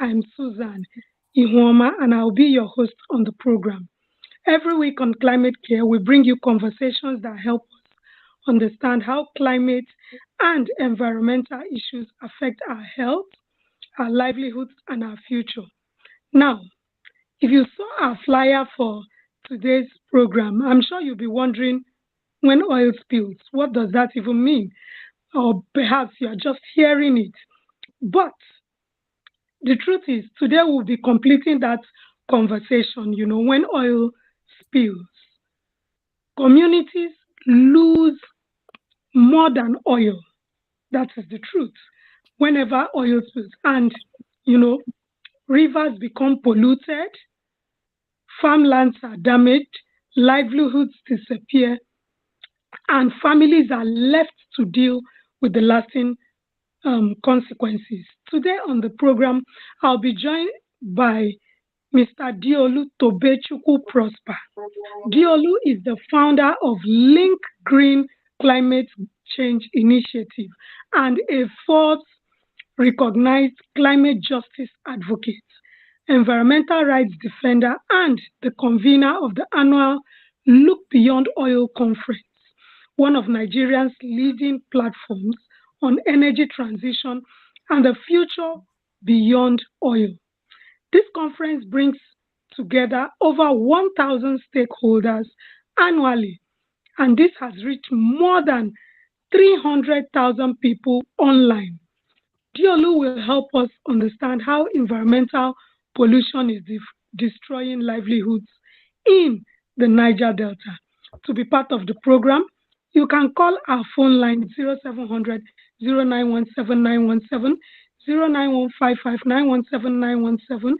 I'm Susan Ihuoma, and I'll be your host on the program. Every week on Climate Care, we bring you conversations that help us understand how climate and environmental issues affect our health, our livelihoods, and our future. Now, if you saw our flyer for today's program, I'm sure you'll be wondering when oil spills, what does that even mean? Or perhaps you're just hearing it. But the truth is, today we'll be completing that conversation. When oil spills, communities lose more than oil. That is the truth. Whenever oil spills, and you know, rivers become polluted, farmlands are damaged, livelihoods disappear, and families are left to deal with the lasting consequences. Today on the program, I'll be joined by Mr. Diolu Tobechukwu Prosper. Diolu is the founder of Link Green Climate Change Initiative and a fourth recognized climate justice advocate, environmental rights defender, and the convener of the annual Look Beyond Oil Conference, one of Nigeria's leading platforms on energy transition and the future beyond oil. This conference brings together over 1,000 stakeholders annually, and this has reached more than 300,000 people online. Diolu will help us understand how environmental pollution is destroying livelihoods in the Niger Delta. To be part of the program, you can call our phone line 0700 0917 09155917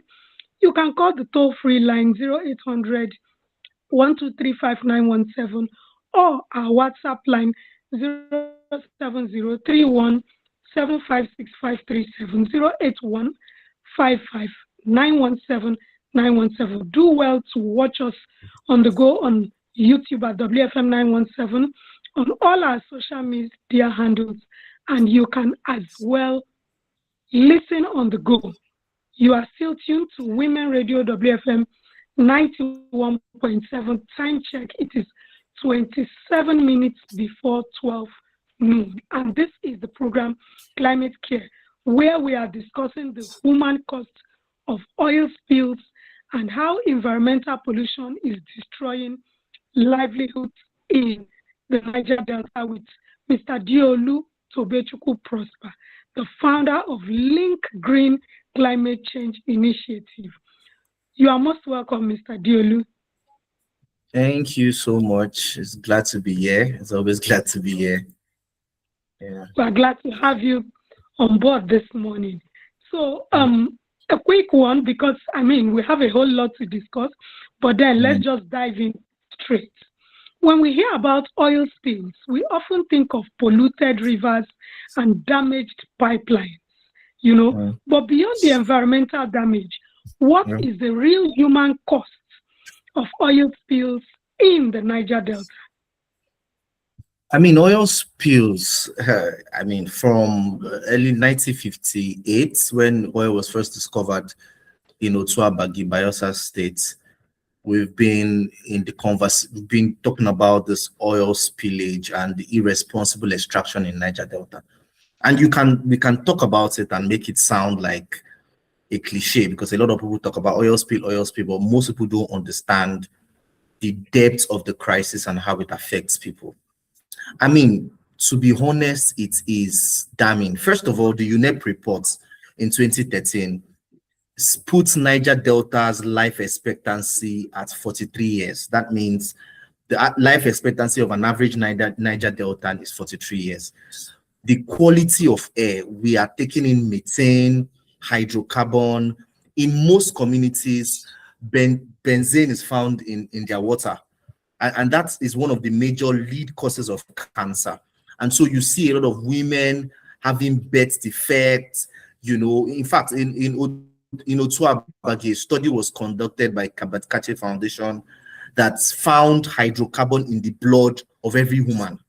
You can call the toll-free line 0800 1235917 or our WhatsApp line 07031 Do well to watch us on the go on YouTube at WFM 917, on all our social media handles, and you can as well listen on the go. You are still tuned to Women Radio WFM 91.7. Time check, it is 27 minutes before 12 noon. And this is the program Climate Care, where we are discussing the human cost of oil spills and how environmental pollution is destroying livelihoods in the Niger Delta with Mr. Diolu Tobechukwu Prosper, the founder of Link Green Climate Change Initiative. You are most welcome, Mr. Diolu. Thank you so much. It's glad to be here. It's always glad to be here. Yeah. We're glad to have you on board this morning. So, a quick one, because we have a whole lot to discuss, but then let's just dive in straight. When we hear about oil spills, we often think of polluted rivers and damaged pipelines, but beyond the environmental damage, what is the real human cost of oil spills in the Niger Delta? Oil spills, from early 1958, when oil was first discovered in Otuabagi, Bayelsa State, we've been talking about this oil spillage and the irresponsible extraction in Niger Delta. And we can talk about it and make it sound like a cliche, because a lot of people talk about oil spill, but most people don't understand the depth of the crisis and how it affects people. To be honest, it is damning. First of all, the UNEP report in 2013 puts Niger Delta's life expectancy at 43 years. That means the life expectancy of an average Niger Deltan is 43 years. The quality of air, we are taking in methane, hydrocarbon. In most communities, benzene is found in their water. And that is one of the major lead causes of cancer. And so you see a lot of women having birth defects. In fact, in Otuabagi, a study was conducted by Kabatkache Foundation that found hydrocarbon in the blood of every woman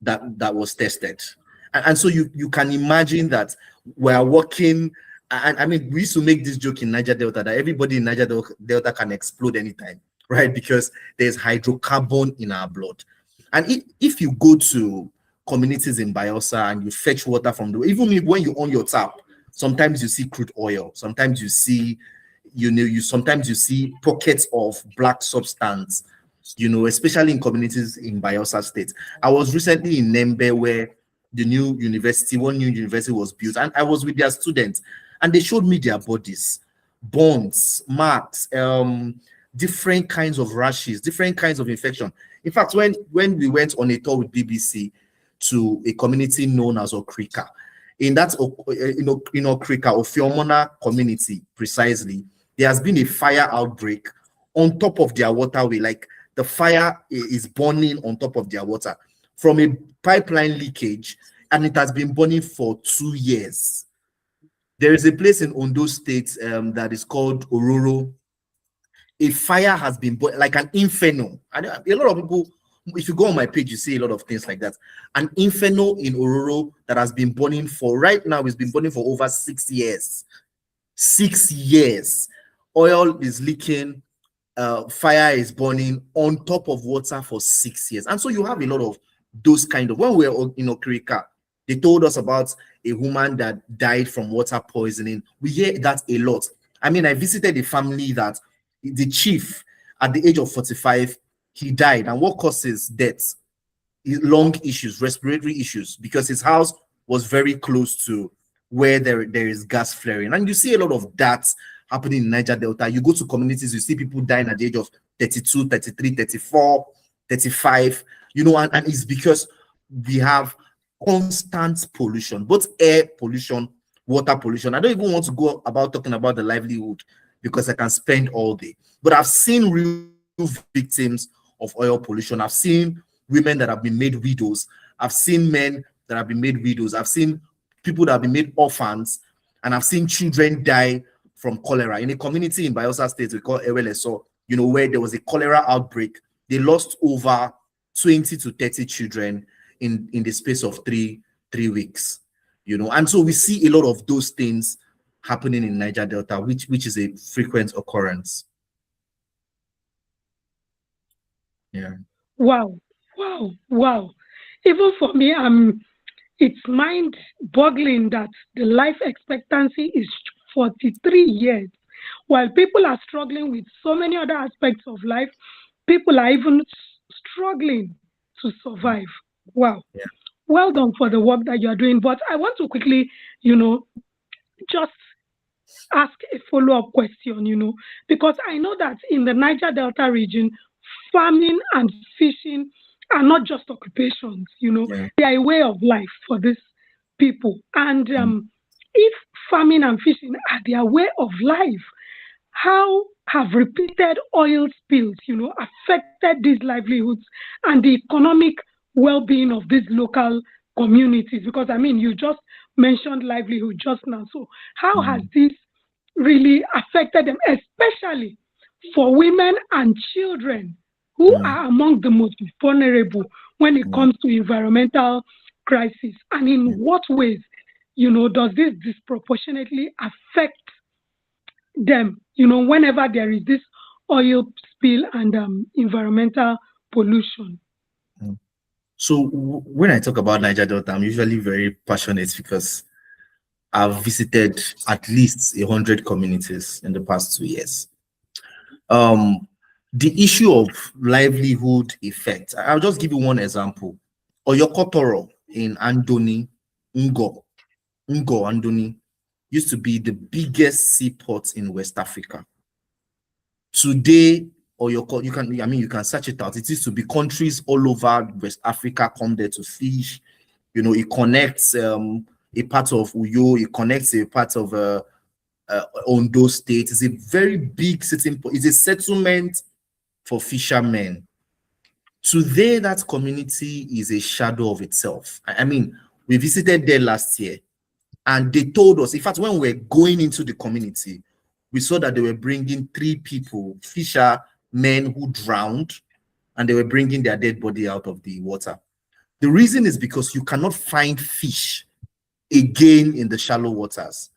that was tested. And so you can imagine that we're working And I mean, we used to make this joke in Niger Delta that everybody in Niger Delta can explode anytime, right? Because there's hydrocarbon in our blood. And if you go to communities in Bielsa and you fetch water from even when you on your tap, sometimes you see crude oil, sometimes you see, sometimes you see pockets of black substance, especially in communities in Bielsa State. I was recently in Nembe where one new university was built, and I was with their students, and they showed me their bodies, burns, marks, different kinds of rashes, different kinds of infection. In fact, when we went on a tour with BBC to a community known as Okrika, in that Okrika, Ofiomona community precisely, there has been a fire outbreak on top of their waterway. Like the fire is burning on top of their water from a pipeline leakage, and it has been burning for 2 years. There is a place in Ondo State that is called Ororo. A fire has been like an inferno. And a lot of people, if you go on my page, you see a lot of things like that. An inferno in Ororo that has been burning for, right now, it's been burning for over 6 years. 6 years. Oil is leaking, fire is burning on top of water for 6 years. And so you have a lot of those kind of, when we were in Okrika, they told us about a woman that died from water poisoning. We hear that a lot. I mean, I visited a family that the chief, at the age of 45, he died. And what causes death? Lung issues, respiratory issues, because his house was very close to where there is gas flaring. And you see a lot of that happening in Niger Delta. You go to communities, you see people dying at the age of 32, 33, 34, 35, and it's because we have constant pollution, both air pollution, water pollution. I don't even want to go about talking about the livelihood because I can spend all day. But I've seen real victims of oil pollution. I've seen women that have been made widows. I've seen men that have been made widows. I've seen people that have been made orphans, and I've seen children die from cholera. In a community in Bielsa State we call Eweleso, where there was a cholera outbreak, they lost over 20 to 30 children in the space of three weeks. And so we see a lot of those things happening in Niger Delta, which is a frequent occurrence. Yeah. Wow, wow, wow. Even for me, it's mind-boggling that the life expectancy is 43 years. While people are struggling with so many other aspects of life, people are even struggling to survive. Wow. Yeah. Well done for the work that you are doing. But I want to quickly, just ask a follow-up question, because I know that in the Niger Delta region, farming and fishing are not just occupations, Yeah. they are a way of life for these people. And if farming and fishing are their way of life, how have repeated oil spills, affected these livelihoods and the economic well-being of these local communities? Because I mean, you just mentioned livelihood just now. So how has this really affected them, especially for women and children who are among the most vulnerable when it comes to environmental crisis? And in what ways, does this disproportionately affect them, whenever there is this oil spill and environmental pollution? So when I talk about Niger Delta, I'm usually very passionate because I've visited at least 100 communities in the past 2 years. The issue of livelihood effect, I'll just give you one example. Oyokotoro in Andoni, Ngo Andoni, used to be the biggest seaport in West Africa. Today, you can search it out. It used to be countries all over West Africa come there to fish. It connects a part of Uyo, it connects a part of Ondo State. It's a very big it's a settlement for fishermen. Today, that community is a shadow of itself. I mean, we visited there last year, and they told us, in fact, when we were going into the community, we saw that they were bringing 3 people, fishermen who drowned, and they were bringing their dead body out of the water. The reason is because you cannot find fish again in the shallow waters.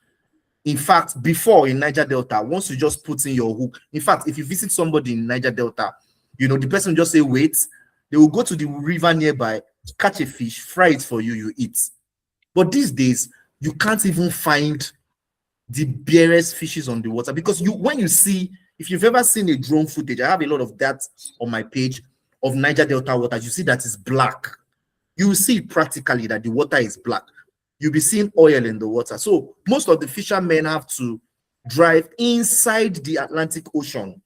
In fact, before in Niger Delta, once you just put in your hook, in fact, if you visit somebody in Niger Delta, the person just say, wait, they will go to the river nearby, catch a fish, fry it for you, you eat. But these days, you can't even find the barest fishes on the water because when you see, if you've ever seen a drone footage, I have a lot of that on my page of Niger Delta waters, you see that it's black. You will see it practically that the water is black. You'll be seeing oil in the water. So most of the fishermen have to drive inside the Atlantic Ocean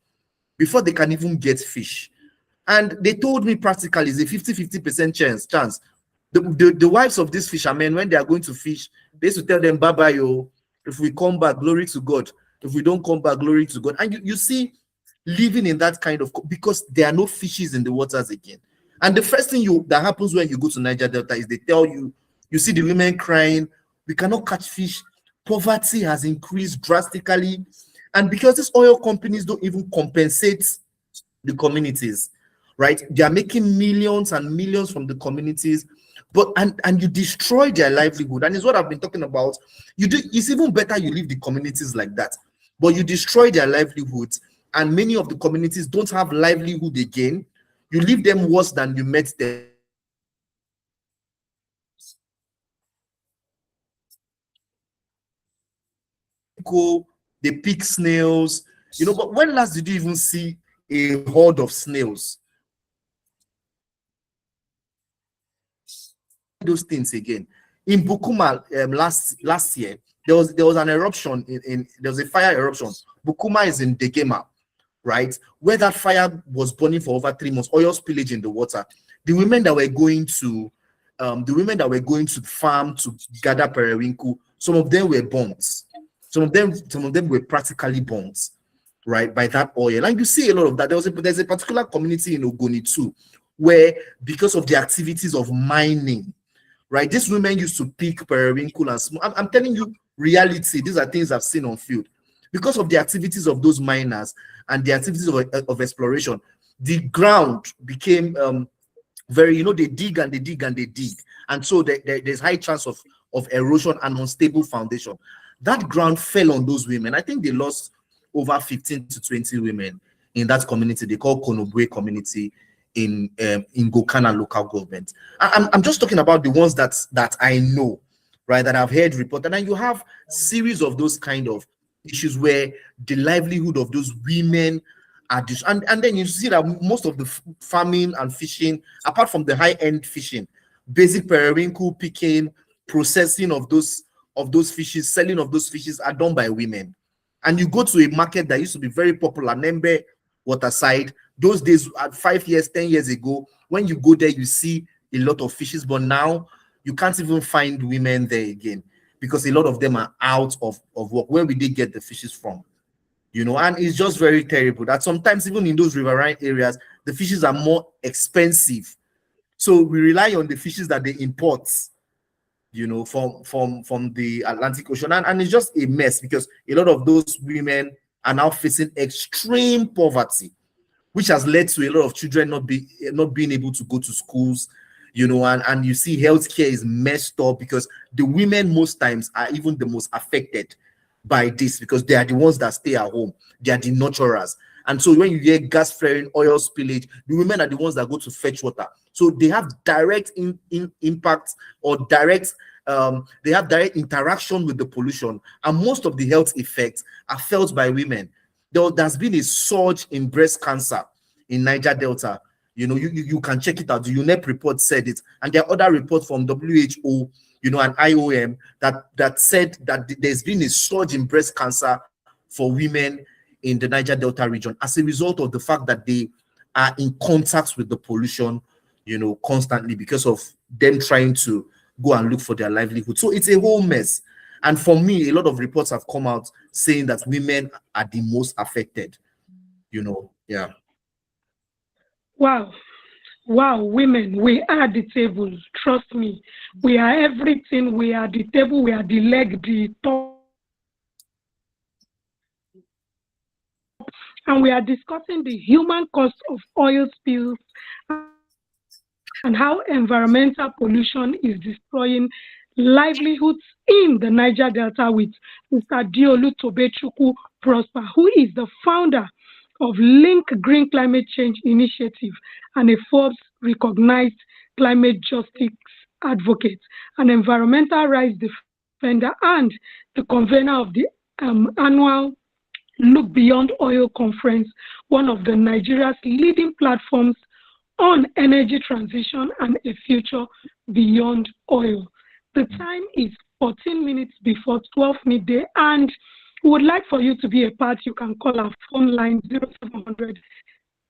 before they can even get fish. And they told me practically it's a 50-50% chance. The wives of these fishermen, when they are going to fish, they used to tell them, bye-bye, yo. If we come back, glory to God. If we don't come back, glory to God. And you see, living in that kind of, because there are no fishes in the waters again. And the first thing that happens when you go to Niger Delta is they tell you, you see the women crying, we cannot catch fish. Poverty has increased drastically. And because these oil companies don't even compensate the communities, right? They are making millions and millions from the communities, but and you destroy their livelihood. And it's what I've been talking about. It's even better you leave the communities like that, but you destroy their livelihoods, and many of the communities don't have livelihood again. You leave them worse than you met them. They pick snails, but when last did you even see a horde of snails? Those things again. In Bukuma last year, there was an eruption there was a fire eruption. Bukuma is in Degema, right? Where that fire was burning for over 3 months, oil spillage in the water. The women that were going to farm to gather periwinkle, some of them were burnt. Some of them were practically burnt, right, by that oil. And you see a lot of that. There's a particular community in Ogoni too, where because of the activities of mining, right, these women used to pick periwinkle and smoke. I'm telling you, reality. These are things I've seen on field. Because of the activities of those miners and the activities of exploration, the ground became very, they dig and they dig and they dig. And so there's high chance of erosion and unstable foundation. That ground fell on those women. I think they lost over 15 to 20 women in that community. They call Konobwe community in Gokana local government. I'm just talking about the ones that I know, right, that I've heard report. And then you have series of those kind of issues where the livelihood of those women are and then you see that most of the farming and fishing, apart from the high-end fishing, basic periwinkle picking, processing of those fishes, selling of those fishes are done by women. And you go to a market that used to be very popular, Nembe Waterside, those days, 5 years, 10 years ago, when you go there, you see a lot of fishes, but now you can't even find women there again because a lot of them are out of work. Where will they get the fishes from? And it's just very terrible that sometimes even in those riverine areas, the fishes are more expensive. So we rely on the fishes that they import, from the Atlantic Ocean. And it's just a mess because a lot of those women are now facing extreme poverty, which has led to a lot of children not being able to go to schools, and you see healthcare is messed up because the women most times are even the most affected by this because they are the ones that stay at home. They are the nurturers. And so when you hear gas flaring, oil spillage, the women are the ones that go to fetch water. So they have direct impact or they have direct interaction with the pollution. And most of the health effects are felt by women. There's been a surge in breast cancer in Niger Delta. You can check it out. The UNEP report said it. And there are other reports from WHO, and IOM that said that there's been a surge in breast cancer for women in the Niger Delta region as a result of the fact that they are in contact with the pollution, constantly because of them trying to go and look for their livelihood. So it's a whole mess. And for me, a lot of reports have come out saying that women are the most affected, yeah. Wow. Wow, women, we are the table. Trust me. We are everything. We are the table. We are the leg, the top. And we are discussing the human cost of oil spills and how environmental pollution is destroying livelihoods in the Niger Delta with Mr. Diolu Tobechukwu Prosper, who is the founder of Link Green Climate Change Initiative and a Forbes recognized climate justice advocate, an environmental rights defender, and the convener of the annual Look Beyond Oil Conference, one of the Nigeria's leading platforms on energy transition and a future beyond oil. The time is 14 minutes before 12 midday, and we would like for you to be a part. You can call our phone line 0700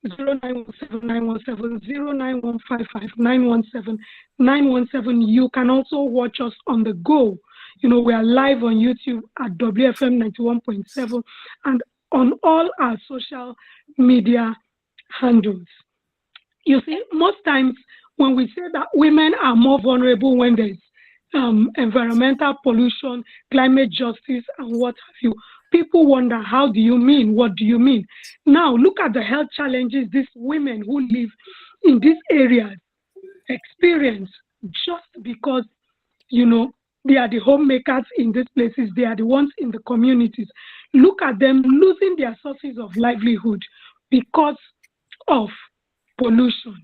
0917 You can also watch us on the go. We are live on YouTube at WFM 91.7 and on all our social media handles. You see, most times when we say that women are more vulnerable when there's environmental pollution, climate justice, and what have you, people wonder, how do you mean? What do you mean? Now, look at the health challenges these women who live in these areas experience just because, you know, they are the homemakers in these places, they are the ones in the communities. Look at them losing their sources of livelihood because of pollution.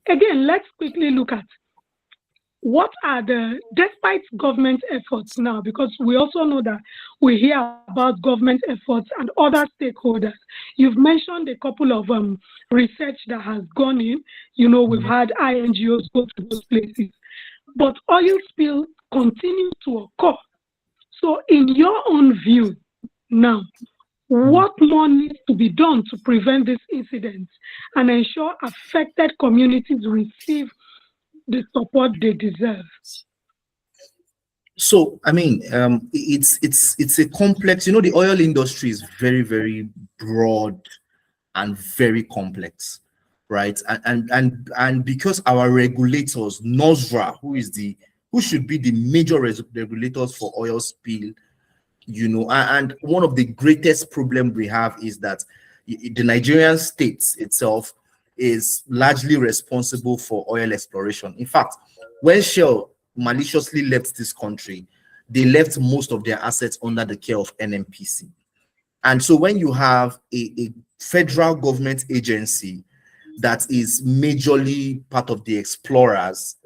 Again, let's quickly look at what are despite government efforts now, because we also know that we hear about government efforts and other stakeholders. You've mentioned a couple of research that has gone in. We've had INGOs go to those places, but oil spill continues to occur. So, in your own view, now, what more needs to be done to prevent these incidents and ensure affected communities receive the support they deserve? So, I mean, it's a complex. The oil industry is very, very broad and very complex, right? And because our regulators, NOSRA, who should be the major regulators for oil spill, and one of the greatest problem we have is that the Nigerian state itself is largely responsible for oil exploration. In fact, when Shell maliciously left this country, they left most of their assets under the care of NNPC. And so when you have a federal government agency that is majorly part of the explorers,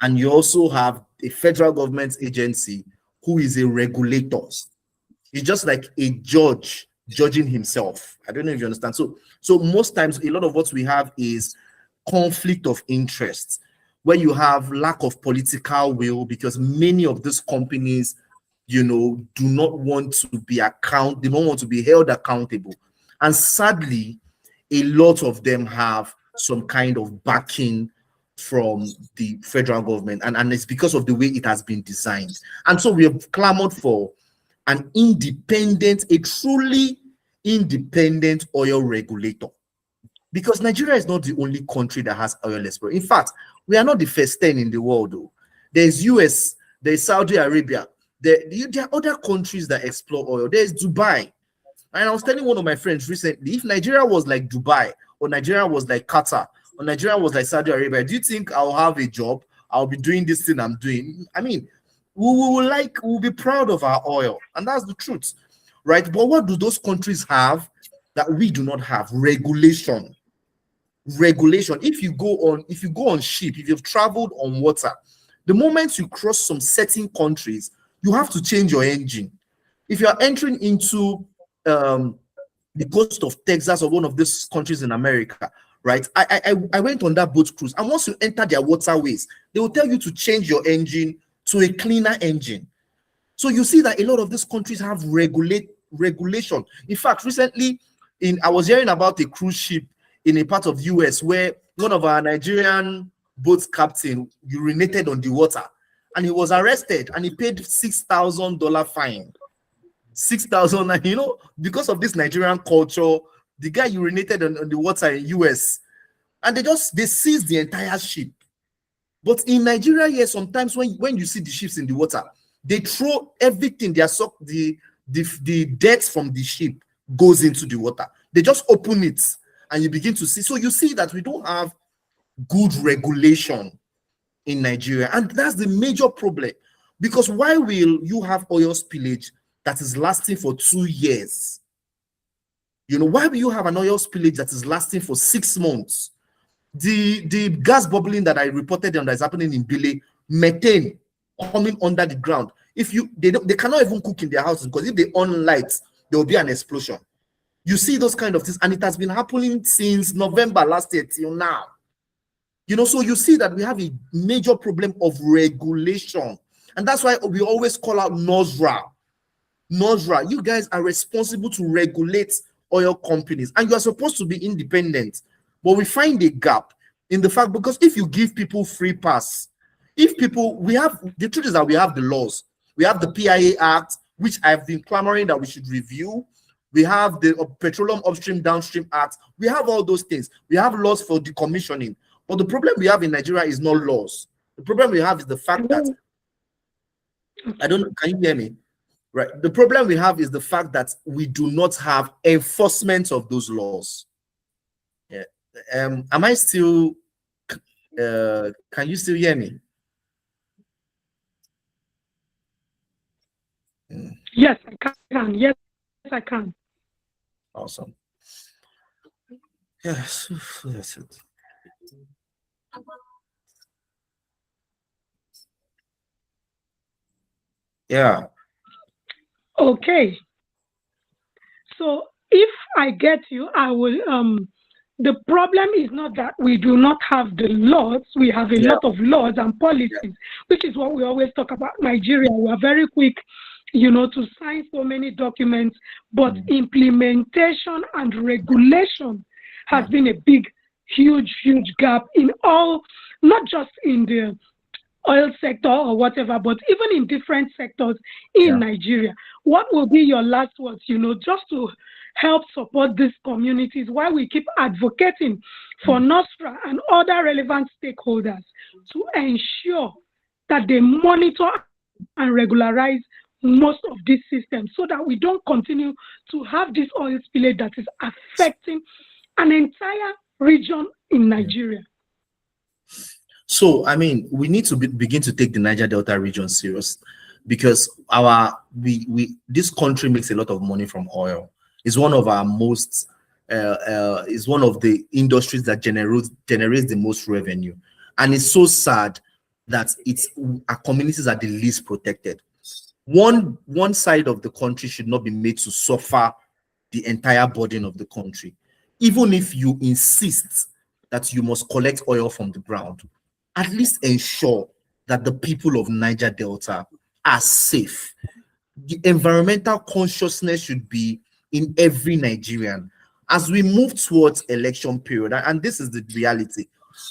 and you also have a federal government agency who is a regulator, it's just like a judge judging himself. I don't know if you understand. So most times, a lot of what we have is conflict of interest, where you have lack of political will, because many of these companies, do not want to be they don't want to be held accountable. And sadly, a lot of them have some kind of backing from the federal government, and it's because of the way it has been designed. And so we have clamored for a truly independent oil regulator, because Nigeria is not the only country that has oil exploration. In fact, we are not the first 10 in the world, though. There's US, there's Saudi Arabia, there are other countries that explore oil. There's Dubai. And I was telling one of my friends recently, if Nigeria was like Dubai, or Nigeria was like Qatar, or Nigeria was like Saudi Arabia, do you think I'll have a job? I'll be doing this thing I'm doing? I mean, we'll be proud of our oil, and that's the truth, right? But what do those countries have that we do not have? Regulation. If you go on ship, if you've traveled on water, the moment you cross some certain countries, you have to change your engine. If you are entering into the coast of Texas or one of these countries in America, right? I went on that boat cruise, and once you enter their waterways, they will tell you to change your engine to a cleaner engine. So you see that a lot of these countries have regulation. In fact, recently, I was hearing about a cruise ship in a part of US where one of our Nigerian boat captain urinated on the water, and he was arrested, and he paid $6,000 fine. 6,000, and because of this Nigerian culture, the guy urinated on the water in US, and they seized the entire ship. But in Nigeria, yes, sometimes when you see the ships in the water, they throw everything. The dirt from the ship goes into the water. They just open it, and you begin to see. So you see that we don't have good regulation in Nigeria, and that's the major problem. Because why will you have oil spillage that is lasting for 2 years? Why will you have an oil spillage that is lasting for 6 months? The gas bubbling that I reported on that is happening in Bile, methane coming under the ground. If they cannot even cook in their houses, because if they on lights, there will be an explosion. You see those kind of things, and it has been happening since November last year till now. So you see that we have a major problem of regulation, and that's why we always call out NOSRA. You guys are responsible to regulate oil companies, and you are supposed to be independent. But we find a gap in the fact, because if you give people free pass, the truth is that we have the laws. We have the PIA Act, which I've been clamoring that we should review. We have the Petroleum Upstream Downstream Act. We have all those things. We have laws for decommissioning. But the problem we have in Nigeria is not laws. The problem we have is the fact that can you hear me? Right. The problem we have is the fact that we do not have enforcement of those laws. Yeah. Am I still can you still hear me? Yes, I can. Yes, I can. Awesome. Yes. Yeah. Okay. So if I get you, I will the problem is not that we do not have the laws. We have a lot of laws and policies, which is what we always talk about. Nigeria, we are very quick, to sign so many documents, but implementation and regulation has been a big, huge gap in all, not just in the oil sector or whatever, but even in different sectors in Nigeria. What will be your last words, just to help support these communities while we keep advocating for NOSRA and other relevant stakeholders to ensure that they monitor and regularize most of these systems, so that we don't continue to have this oil spillage that is affecting an entire region in Nigeria? So, we need to begin to take the Niger Delta region serious, because this country makes a lot of money from oil. It's one of our most, is one of the industries that generates the most revenue. And it's so sad that our communities are the least protected. One side of the country should not be made to suffer the entire burden of the country. Even if you insist that you must collect oil from the ground, at least ensure that the people of Niger Delta are safe. The environmental consciousness should be in every Nigerian as we move towards election period, and this is the reality.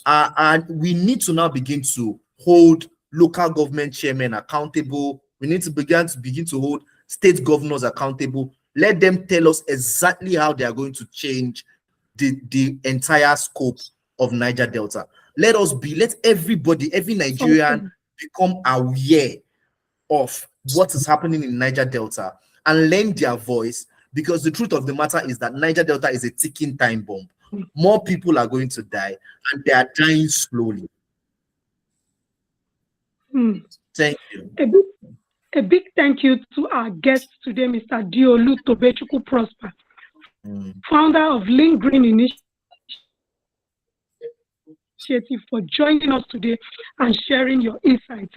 And we need to now begin to hold local government chairmen accountable. We need to begin to hold state governors accountable. Let them tell us exactly how they are going to change the entire scope of Niger Delta. Let everybody, every Nigerian become aware of what is happening in Niger Delta and lend their voice, because the truth of the matter is that Niger Delta is a ticking time bomb. More people are going to die, and they are dying slowly. Thank you. A big thank you to our guest today, Mr. Diolu Tobechukwu Prosper, founder of Link Green Initiative, for joining us today and sharing your insights.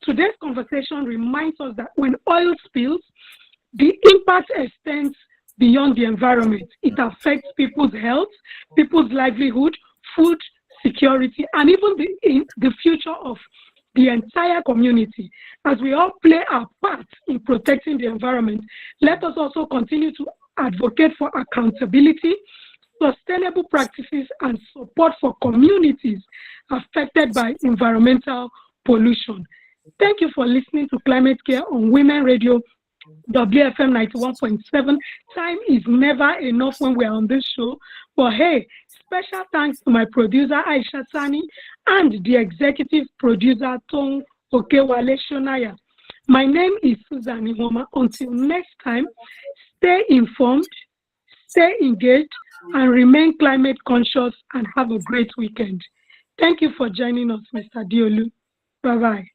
Today's conversation reminds us that when oil spills, the impact extends beyond the environment. It affects people's health, people's livelihood, food security, and even the future of the entire community. As we all play our part in protecting the environment, let us also continue to advocate for accountability, sustainable practices, and support for communities affected by environmental pollution. Thank you for listening to Climate Care on Women Radio WFM 91.7. Time is never enough when we're on this show. But hey, special thanks to my producer Aisha Sani and the executive producer Tong Okewale Shonaya. My name is Susan Ihoma. Until next time, stay informed, stay engaged, and remain climate conscious, and have a great weekend. Thank you for joining us, Mr. Diolu. Bye-bye.